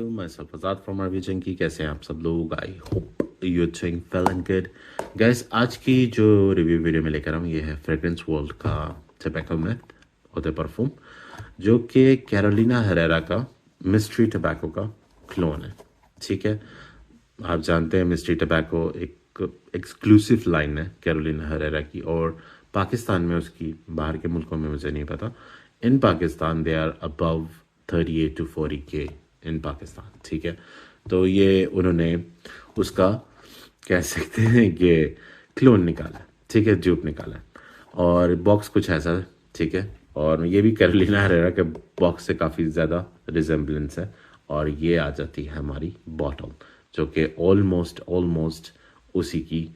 वालेकुम, मैं सफाजात from RV junkie. कैसे हैं आप सब लोग? I hope you are doing well and good. Guys, आज की जो रिव्यू वीडियो में लेकर आऊँ ये है फ्रेग्रेंस वर्ल्ड का टबैको मिथ और परफ्यूम, जो कि कैरोलिना हेरेरा का मिस्ट्री टबैको का क्लोन है। ठीक है, आप जानते हैं मिस्ट्री टबैको एक एक्सक्लूसिव लाइन है कैरोलिना हेरेरा की, और पाकिस्तान में उसकी, बाहर के मुल्कों में मुझे नहीं पता। In Pakistan they are above 38 to 40K in Pakistan. ठीक है, तो ये उन्होंने उसका कह सकते हैं कि क्लोन निकाला, ठीक है, ड्यूप निकाला, और बॉक्स कुछ ऐसा है। ठीक है, और ये भी कैरोलिना हेरेरा के बॉक्स से काफ़ी ज़्यादा रिजेम्बलेंस है, और ये आ जाती है हमारी बॉटल, जो कि ऑलमोस्ट उसी की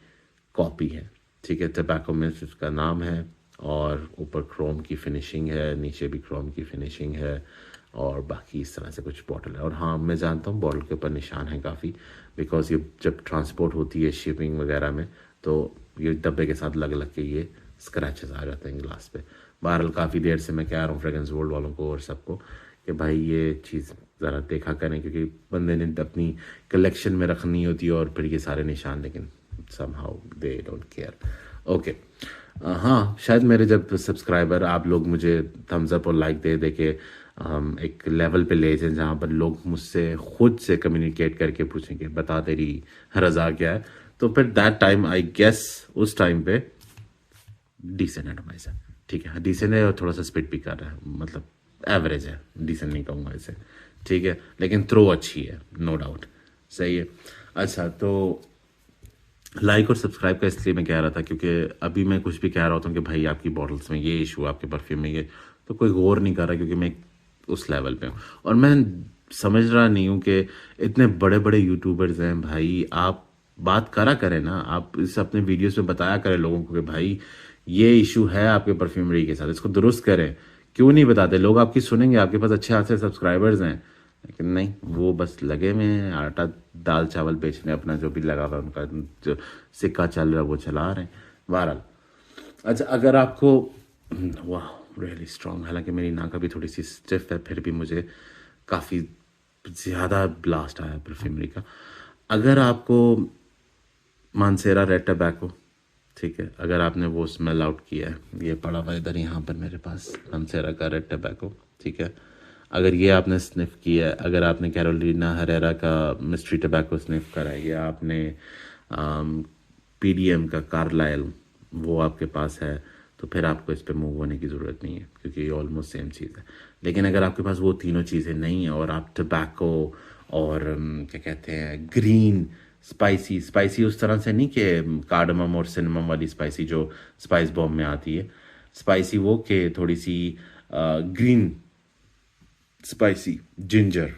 कॉपी है। ठीक है, टबैको मिथ इसका नाम है, और ऊपर क्रोम की फिनिशिंग है, नीचे भी क्रोम की फिनिशिंग है, और बाकी इस तरह से कुछ बॉटल है। और हाँ, मैं जानता हूँ बॉटल के ऊपर निशान है काफ़ी, बिकॉज ये जब ट्रांसपोर्ट होती है शिपिंग वगैरह में, तो ये डब्बे के साथ लग के ये स्क्रैचेस आ जाते हैं ग्लास पे। बहरहाल काफ़ी देर से मैं कह रहा हूँ फ्रेग्रेंस वर्ल्ड वालों को और सबको कि भाई ये चीज़ ज़रा देखा करें, क्योंकि बंदे ने अपनी कलेक्शन में रखनी होती है और फिर ये सारे निशान, लेकिन somehow they don't care. Okay, हाँ, शायद मेरे जब सब्सक्राइबर, आप लोग मुझे थम्स अप और लाइक दे दे के एक लेवल पे ले जाएं जहाँ पर लोग मुझसे खुद से कम्युनिकेट करके पूछेंगे बता तेरी रज़ा क्या है, तो फिर दैट टाइम आई गेस उस टाइम पे डिसेंट एटमाइजर। ठीक है, डिसेंट है और थोड़ा सा स्पिट भी कर रहा है, मतलब एवरेज है, डिसेंट नहीं कहूँगा इसे। ठीक है, लेकिन थ्रो अच्छी है, नो डाउट, सही है। अच्छा, तो लाइक और सब्सक्राइब का इसलिए मैं कह रहा था क्योंकि अभी मैं कुछ भी कह रहा होता हूँ कि भाई आपकी बॉटल्स में ये इशू, आपके परफ्यूम में ये, तो कोई गौर नहीं कर रहा, क्योंकि मैं उस लेवल पे हूँ। और मैं समझ रहा नहीं हूँ कि इतने बड़े बड़े यूट्यूबर्स हैं भाई, आप बात करा करें ना, आप इस अपने वीडियोस में बताया करें लोगों को कि भाई ये इशू है आपके परफ्यूमरी के साथ, इसको दुरुस्त करें। क्यों नहीं बताते? लोग आपकी सुनेंगे, आपके पास अच्छे खासे सब्सक्राइबर्स हैं, लेकिन नहीं, वो बस लगे में हैं आटा दाल चावल बेचने, अपना जो भी लगा हुआ उनका जो सिक्का चल रहा है वो चला रहे हैं। बहरहाल, अच्छा, अगर आपको वाह रियली स्ट्रॉन्ग, हालांकि मेरी नाक अभी थोड़ी सी स्टिफ है, फिर भी मुझे काफ़ी ज़्यादा ब्लास्ट आया परफ्यूमरी का। अगर आपको मानसेरा रेड टबैको, ठीक है, अगर आपने वो स्मेल आउट किया है, ये पड़ा हुआ इधर यहाँ पर मेरे पास मानसेरा का रेड टबैको, ठीक है, अगर ये आपने स्निफ किया है, अगर आपने कैरोलिना हेरेरा का मिस्ट्री टबैको स्निफ करा है, या आपने पीडीएम का कार्लाइल वो आपके पास है, तो फिर आपको इस पर मूव होने की ज़रूरत नहीं है, क्योंकि ये ऑलमोस्ट सेम चीज़ है। लेकिन अगर आपके पास वो तीनों चीज़ें नहीं हैं और आप टबैको और क्या कहते हैं ग्रीन स्पाइसी उस तरह से नहीं कि कार्डमम और सिनेमम वाली स्पाइसी जो स्पाइस बॉम्ब में आती है, स्पाइसी वो कि थोड़ी सी ग्रीन स्पाइसी, जिंजर,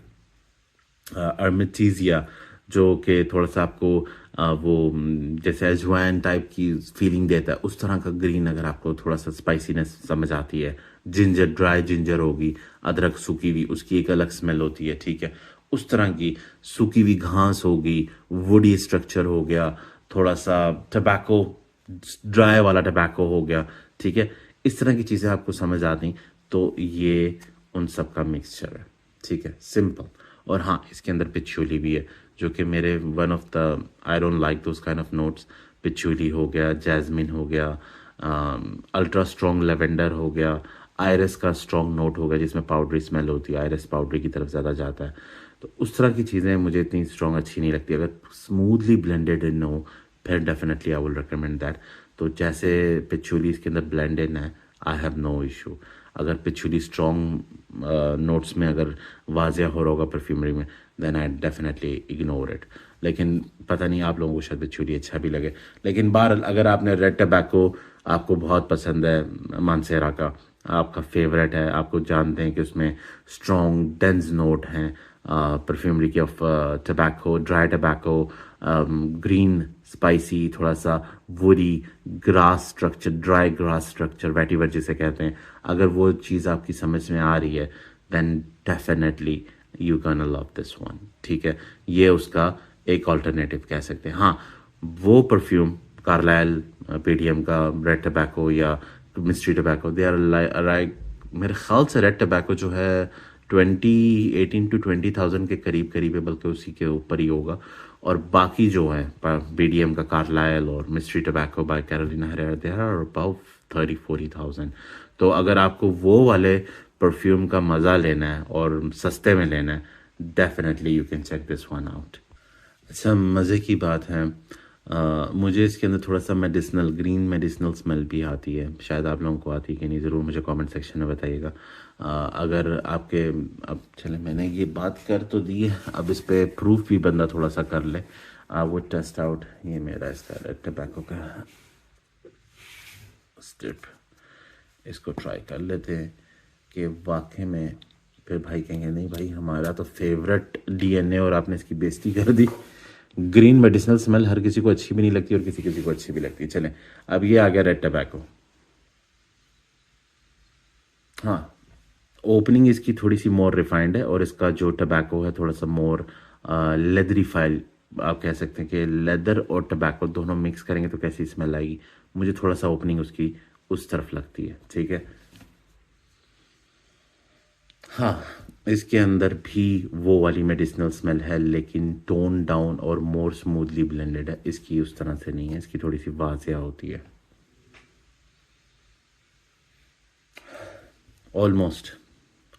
अर्मिटीजिया, जो कि थोड़ा सा आपको वो जैसे अजवाइन टाइप की फीलिंग देता है, उस तरह का ग्रीन अगर आपको थोड़ा सा स्पाइसीनेस समझ आती है, जिंजर, ड्राई जिंजर होगी, अदरक सूखी हुई, उसकी एक अलग स्मेल होती है। ठीक है, उस तरह की सूखी हुई घास होगी, वुडी स्ट्रक्चर हो गया, थोड़ा सा टबैको, ड्राई वाला टबैको हो गया। ठीक है, इस तरह की चीज़ें आपको समझ आती, तो ये उन सब का मिक्सचर है। ठीक है, सिंपल। और हाँ, इसके अंदर पिचूली भी है, जो कि मेरे one of the, I don't like those kind of notes. Patchouli हो गया, जैस्मिन हो गया, अल्ट्रा स्ट्रॉन्ग लेवेंडर हो गया, आयरस का स्ट्रॉन्ग नोट हो गया जिसमें पाउडरी स्मेल होती है, आयरस पाउडरी की तरफ ज़्यादा जाता है। तो उस तरह की चीज़ें मुझे इतनी स्ट्रॉन्ग अच्छी नहीं लगती। अगर स्मूथली ब्लेंडेड इन हो, फिर definitely I will recommend that. तो जैसे पिचूली इसके अंदर ब्लेंड इन है, आई हैव नो इशू। अगर पिचूली स्ट्रॉन्ग नोट्स में अगर वाजिया हो रहा होगा परफ्यूमरी में, then I definitely ignore it. लेकिन पता नहीं, आप लोगों को शायद पिचूली अच्छा भी लगे। लेकिन बहरहाल, अगर आपने रेड टबैको आपको बहुत पसंद है, मानसेरा का आपका फेवरेट है, आपको जानते हैं कि उसमें स्ट्रॉन्ग डेंस नोट हैं परफ्यूमरी की of tobacco, dry tobacco, green spicy, थोड़ा सा woody grass structure, dry grass structure, vetiver जिसे कहते हैं, अगर वो चीज़ आपकी समझ में आ रही है, then definitely you can love this one. ठीक है, ये उसका एक ऑल्टरनेटिव कह सकते हैं। हाँ, वो परफ्यूम कार्लाइल, पीडीएम का रेड टबैको या mystery tobacco, they are like, मेरे ख्याल से रेड टबैको जो है 18 to 20,000 के करीब करीब है, बल्कि उसी के ऊपर ही होगा। और बाकी जो है BDM का कार्लाइल और mystery tobacco by Carolina Herrera, they are about 30-40,000। तो अगर आपको वो वाले परफ्यूम का मज़ा लेना है और सस्ते में लेना है, definitely you can check this one out. अच्छा, मज़े की बात है, मुझे इसके अंदर थोड़ा सा ग्रीन मेडिसिनल स्मेल भी आती है। शायद आप लोगों को आती है कि नहीं, ज़रूर मुझे कमेंट सेक्शन में बताइएगा। अगर आपके, अब चले मैंने ये बात कर तो दी है, अब इस पर प्रूफ भी बंदा थोड़ा सा कर ले। वो टेस्ट आउट, ये मेरा इसका रेड टबैको का स्ट्रिप, इसको ट्राई कर लेते हैं कि वाकई में, फिर भाई कहेंगे नहीं भाई हमारा तो फेवरेट DNA और आपने इसकी बेइज्जती कर दी। ग्रीन मेडिसिनल स्मेल हर किसी को अच्छी भी नहीं लगती और किसी किसी को अच्छी भी लगती है। चलें, अब ये आ गया रेड टबैको। हाँ, ओपनिंग इसकी थोड़ी सी मोर रिफाइंड है और इसका जो टबैको है थोड़ा सा मोर लेदरी फाइल, आप कह सकते हैं कि लेदर और टबैको दोनों मिक्स करेंगे तो कैसी स्मेल आएगी। मुझे थोड़ा सा ओपनिंग उसकी उस तरफ लगती है, ठीक है। हाँ, इसके अंदर भी वो वाली मेडिसिनल स्मेल है, लेकिन टोन डाउन और मोर स्मूथली ब्लेंडेड है। इसकी उस तरह से नहीं है, इसकी थोड़ी सी वाज़िया होती है।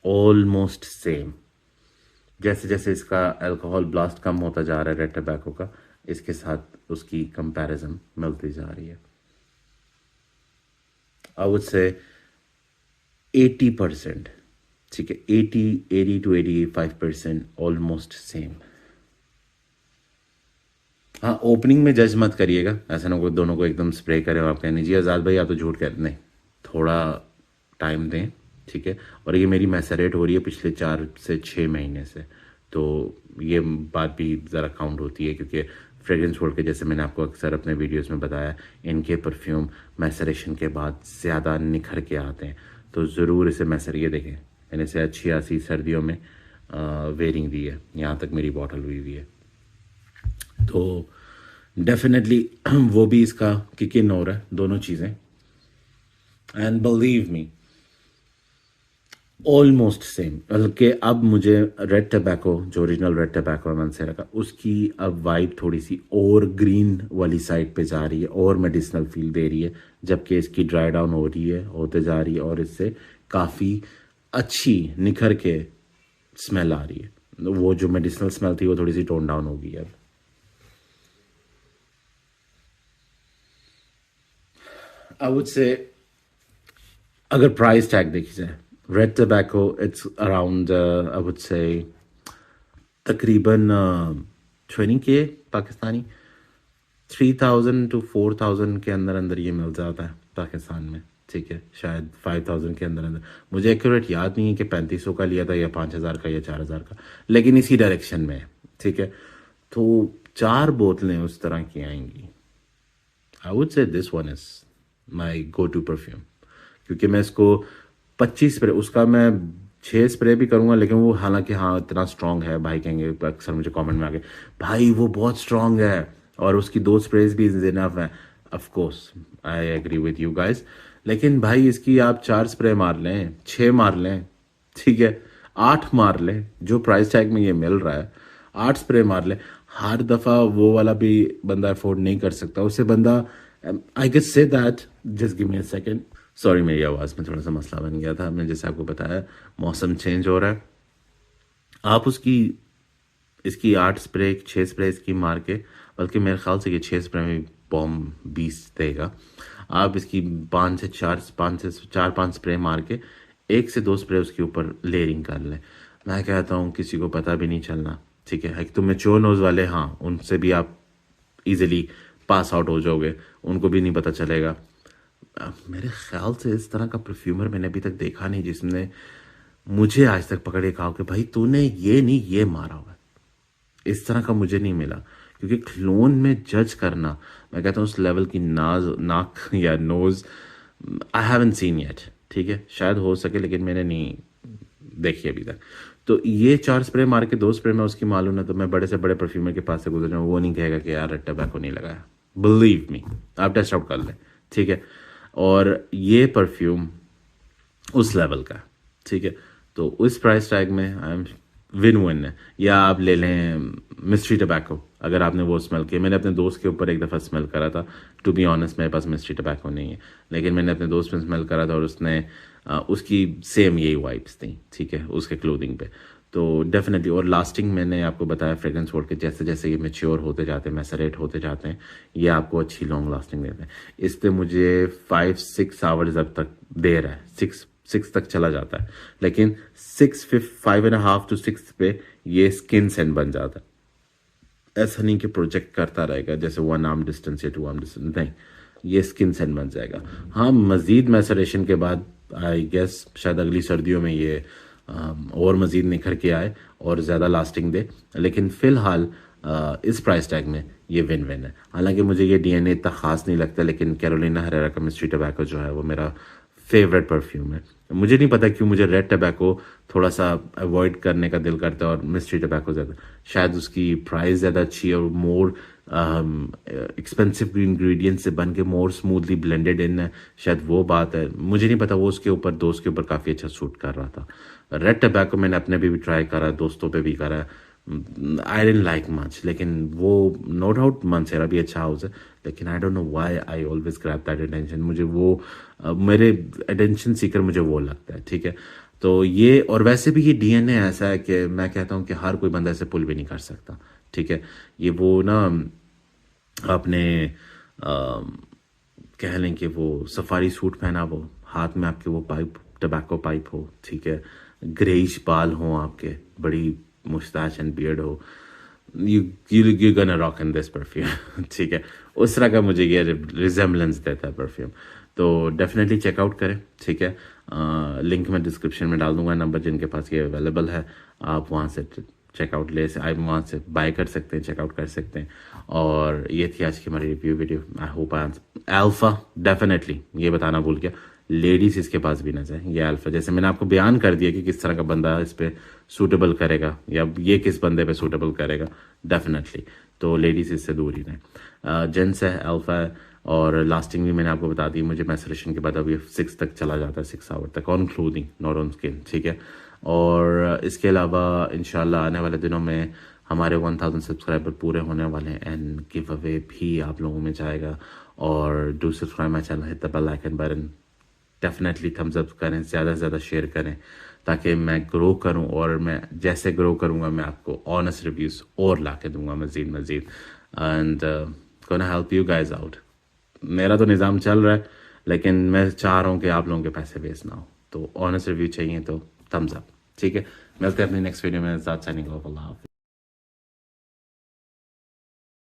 Almost same. जैसे जैसे इसका अल्कोहल ब्लास्ट कम होता जा रहा है रेड टबैको का, इसके साथ उसकी कंपैरिजन मिलती जा रही है। आई वुड से 80%, ठीक है, 80 to 85% ऑलमोस्ट सेम। हाँ, ओपनिंग में जज मत करिएगा, ऐसा ना कोई दोनों को एकदम स्प्रे करे और आप कहने जी आज़ाद भाई आप तो झूठ कह रहे, नहीं, थोड़ा टाइम दें, ठीक है। और ये मेरी मैसरेट हो रही है पिछले 4 से 6 महीने से, तो ये बात भी ज़रा काउंट होती है, क्योंकि फ्रेग्रेंस वर्ल्ड के, जैसे मैंने आपको अक्सर अपने वीडियोस में बताया, इनके परफ्यूम मैसरेशन के बाद ज़्यादा निखर के आते हैं। तो ज़रूर इसे मैसरिए देखें, मैंने इसे अच्छी खासी सर्दियों में वेयरिंग दी है, यहाँ तक मेरी बॉटल हुई है। तो डेफिनेटली वो भी इसका किक इन हो रहा है, दोनों चीज़ें। And believe me, almost same. बल्कि अब मुझे रेड टबैको, जो ओरिजिनल रेड टबैको है मंसेरा का, उसकी अब वाइब थोड़ी सी और ग्रीन वाली साइड पे जा रही है और मेडिसिनल फील दे रही है, जबकि इसकी ड्राई डाउन हो रही है, होते जा रही है, और इससे काफ़ी अच्छी निखर के स्मेल आ रही है। वो जो मेडिसिनल स्मेल थी वो थोड़ी सी टोन डाउन हो गई है अब। आई वुड से अगर प्राइस टैग देखी जाए, red tobacco it's around I would से तकरीबन 20K पाकिस्तानी, 3,000 to 4,000 के अंदर अंदर ये मिल जाता है पाकिस्तान में, ठीक है। शायद 5,000 के अंदर अंदर, मुझे एक्यूरेट याद नहीं है कि 3500 का लिया था या 5,000 का या 4,000 का, लेकिन इसी डायरेक्शन में है, ठीक है। तो 4 बोतलें उस तरह की आएंगी। I would say this one is my go to perfume, क्योंकि मैं इसको 25 स्प्रे, उसका मैं 6 स्प्रे भी करूँगा, लेकिन वो हालांकि हाँ इतना स्ट्रॉन्ग है, भाई कहेंगे अक्सर मुझे कमेंट में आके भाई वो बहुत स्ट्रॉन्ग है, और उसकी 2 स्प्रेज भी इनफ है। Of course I agree with you guys, लेकिन भाई इसकी आप 4 स्प्रे मार लें, 6 मार लें, ठीक है, 8 मार लें, जो प्राइस टैग में ये मिल रहा है 8 स्प्रे मार लें। हर दफ़ा वो वाला भी बंदा अफोर्ड नहीं कर सकता, उससे बंदा, I can say that, just give me a second, sorry मेरी आवाज़ में थोड़ा सा मसला बन गया था। मैंने जैसे आपको बताया मौसम चेंज हो रहा है, आप उसकी इसकी 8 स्प्रे 6 स्प्रे इसकी मार के, बल्कि मेरे ख्याल से ये 6 स्प्रे में बॉम्ब 20 देगा। आप इसकी 5 से 4-5 स्प्रे मार के 1 से 2 स्प्रे उसके ऊपर लेयरिंग कर लें। मैं कहता हूँ किसी को पता भी नहीं चलना, ठीक है। एक तो मैच्योर नोज वाले, हाँ उनसे भी आप इजीली पास आउट हो जाओगे, उनको भी नहीं पता चलेगा। मेरे ख्याल से इस तरह का परफ्यूमर मैंने अभी तक देखा नहीं जिसने मुझे आज तक पकड़े कहा कि भाई तूने ये नहीं ये मारा हुआ, इस तरह का मुझे नहीं मिला। क्योंकि क्लोन में जज करना, मैं कहता हूँ उस लेवल की नाक या nose I haven't seen yet, ठीक है। शायद हो सके लेकिन मैंने नहीं देखी अभी तक। तो ये 4 स्प्रे मार के 2 स्प्रे में उसकी मालूम है, तो मैं बड़े से बड़े परफ्यूमर के पास से गुजर जाऊँ, वो नहीं कहेगा कि यार रेड टबैको नहीं लगाया। बिलीव मी, आप टेस्ट आउट कर लें, ठीक है। और ये परफ्यूम उस लेवल का, ठीक है। तो उस प्राइस टैग में आई एम विन विन है। या आप ले लें मिस्ट्री टबैको, अगर आपने वो स्मेल किया। मैंने अपने दोस्त के ऊपर एक दफ़ा स्मेल करा था, टू बी ऑनेस्ट मेरे पास मिस्ट्री टबैको नहीं है, लेकिन मैंने अपने दोस्त में स्मेल करा था और उसने उसकी सेम यही वाइब्स थी, ठीक है, उसके क्लोथिंग पे। तो डेफिनेटली, और लास्टिंग मैंने आपको बताया फ्रेग्रेंस वर्ल्ड के जैसे जैसे ये मैच्योर होते जाते हैं, मैसरेट होते जाते हैं, ये आपको अच्छी लॉन्ग लास्टिंग देते हैं। इस पर मुझे 5-6 आवर्स अब तक दे रहा है, 6 तक चला जाता है, लेकिन 5.5 to 6 पे ये स्किन सेंट बन जाता है। ऐसा नहीं कि प्रोजेक्ट करता रहेगा जैसे 1 आर्म डिस्टेंस या 2 आर्म डिस्टेंस, नहीं, ये स्किन सेंट बन जाएगा। हाँ, मजीद मैसरेशन के बाद आई गेस शायद अगली सर्दियों में ये और मज़ीद निखर के आए और ज़्यादा लास्टिंग दे, लेकिन फ़िलहाल इस प्राइस टैग में ये विन विन है। हालांकि मुझे ये DNA इतना ख़ास नहीं लगता, लेकिन कैरोलिना हरेरा का मिस्ट्री टबैको जो है वो मेरा फेवरेट परफ्यूम है। मुझे नहीं पता क्यों मुझे रेड टबैको थोड़ा सा अवॉइड करने का दिल करता है और मिस्ट्री टबैको ज़्यादा, शायद उसकी प्राइस ज़्यादा अच्छी है और मोर एक्सपेंसिव इंग्रेडिएंट से बन के मोर स्मूथली ब्लेंडेड इन है, शायद वो बात है। मुझे नहीं पता, वो उसके ऊपर दोस्त के ऊपर काफ़ी अच्छा सूट कर रहा था। रेड टबैको मैंने अपने भी ट्राई करा, दोस्तों पे भी करा, आई डेंट लाइक मच, लेकिन वो नो डाउट मंसेरा भी अच्छा हाउस है, लेकिन I don't know why I always grab that attention. मुझे वो मेरे अटेंशन सीकर मुझे वो लगता है, ठीक है। तो ये, और वैसे भी ये DNA ऐसा है कि मैं कहता हूँ कि हर कोई बंदा ऐसे पुल भी नहीं कर सकता, ठीक है। ये वो ना आपने कह लें कि वो सफारी सूट पहना, वो हाथ में आपके वो पाइप, टबैको पाइप हो, ठीक है, ग्रेइश बाल हो आपके, बड़ी मुस्ताच एंड बियर्ड हो, you gonna rock in this perfume, ठीक है। उस तरह का मुझे ये रिजेम्बलेंस देता है परफ्यूम, तो डेफिनेटली चेकआउट करें, ठीक है। लिंक मैं डिस्क्रिप्शन में डाल दूंगा, नंबर जिनके पास ये अवेलेबल है आप वहाँ से चेकआउट आप वहाँ से बाय कर सकते हैं, चेकआउट कर सकते हैं। और ये थी आज की हमारी review video. I hope alpha, definitely ये बताना भूल गया, लेडीज़ इसके पास भी ना जाए। ये अल्फा, जैसे मैंने आपको बयान कर दिया कि किस तरह का बंदा इस पे सूटेबल करेगा या ये किस बंदे पे सूटेबल करेगा, डेफिनेटली तो लेडीज़ इससे दूर ही रहें। जेंट्स है, अल्फा है, और लास्टिंग भी मैंने आपको बता दी, मुझे मैसरेशन के बाद अभी 6 तक चला जाता है, 6 आवर तक on clothing not on skin, ठीक है। और इसके अलावा इंशाल्लाह आने वाले दिनों में हमारे 1000 सब्सक्राइबर पूरे होने वाले हैं एंड गिव अवे भी आप लोगों में जाएगा। और do subscribe my channel, hit the bell icon button, definitely thumbs up करें, ज़्यादा से ज़्यादा शेयर करें ताकि मैं ग्रो करूं, और मैं जैसे ग्रो करूंगा मैं आपको ऑनेस्ट रिव्यूज़ और ला के दूंगा मज़ीद and gonna help you guys out. मेरा तो निज़ाम चल रहा है, लेकिन मैं चाह रहा हूँ कि आप लोगों के पैसे वेस्ट ना हो, तो ऑनेस्ट रिव्यू चाहिए तो थम्स अप, ठीक है। मिलते हैं अपनी नेक्स्ट वीडियो में, साथ साइनिंग ऑफ, अल्लाह हाफ़िज़।